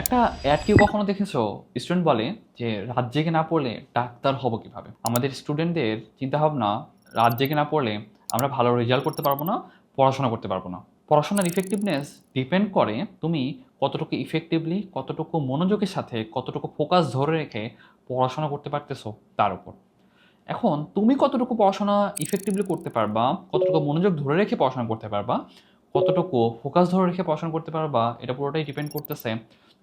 একটা অ্যাড কি কখনো দেখেছো? স্টুডেন্ট বলে যে রাত জেগে না পড়লে ডাক্তার হব কিভাবে। আমাদের স্টুডেন্টদের চিন্তাভাবনা, রাত জেগে না পড়লে আমরা ভালো রেজাল্ট করতে পারবো না, পড়াশোনা করতে পারবো না। পড়াশোনার ইফেক্টিভনেস ডিপেন্ড করে তুমি কতটুকু ইফেক্টিভলি, কতটুকু মনোযোগের সাথে, কতটুকু ফোকাস ধরে রেখে পড়াশোনা করতে পারতেছো তার উপর। এখন তুমি কতটুকু পড়াশোনা ইফেক্টিভলি করতে পারবা, কতটুকু মনোযোগ ধরে রেখে পড়াশোনা করতে পারবা, কতটুকু ফোকাস ধরে রেখে পড়াশোনা করতে পারবা, এটা পুরোটাই ডিপেন্ড করতেছে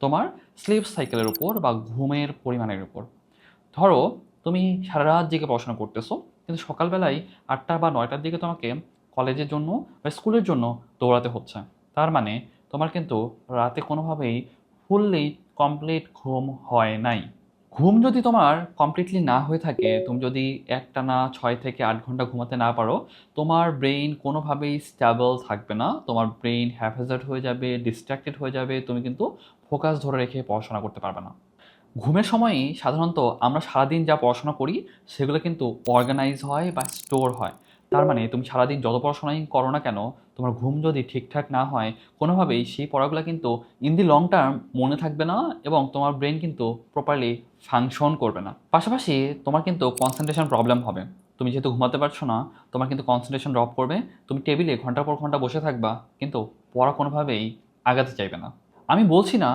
তোমার স্লিপ সাইকেলের উপর বা ঘুমের পরিমাণের উপর। ধরো তুমি সারা রাত জেগে পড়াশোনা করতেছো, কিন্তু সকালবেলায় 8টা বা 9টার দিকে তোমাকে কলেজের জন্য বা স্কুলের জন্য দৌড়াতে হচ্ছে। তার মানে তোমার কিন্তু রাতে কোনোভাবেই ফুললি কমপ্লিট ঘুম হয় নাই। ঘুম যদি তোমার কমপ্লিটলি না হয়ে থাকে, তুমি যদি একটানা 6 থেকে 8 ঘন্টা ঘুমাতে না পারো, তোমার ব্রেইন কোনোভাবেই স্ট্যাবল থাকবে না। তোমার ব্রেইন হ্যাফেজার্ড হয়ে যাবে, ডিস্ট্র্যাক্টেড হয়ে যাবে, তুমি কিন্তু ফোকাস ধরে রেখে পড়াশোনা করতে পারবে না। ঘুমের সময়ই সাধারণত আমরা সারাদিন যা পড়াশোনা করি সেগুলো কিন্তু অর্গানাইজ হয় বা স্টোর হয়। তার মানে তুমি সারাদিন যত পড়াশোনাই করো না কেন, তোমার ঘুম যদি ঠিকঠাক না হয়, কোনোভাবেই সেই পড়াগুলো কিন্তু ইন দি লং টার্ম মনে থাকবে না এবং তোমার ব্রেন কিন্তু প্রপারলি ফাংশন করবে না। পাশাপাশি তোমার কিন্তু কনসেন্ট্রেশন প্রবলেম হবে। তুমি যেহেতু ঘুমাতে পারছো না, তোমার কিন্তু কনসেন্ট্রেশন ড্রপ করবে। তুমি টেবিলে ঘন্টার পর ঘন্টা বসে থাকবা, কিন্তু পড়া কোনোভাবেই আগাতে চাইবে না। আমি বলছি না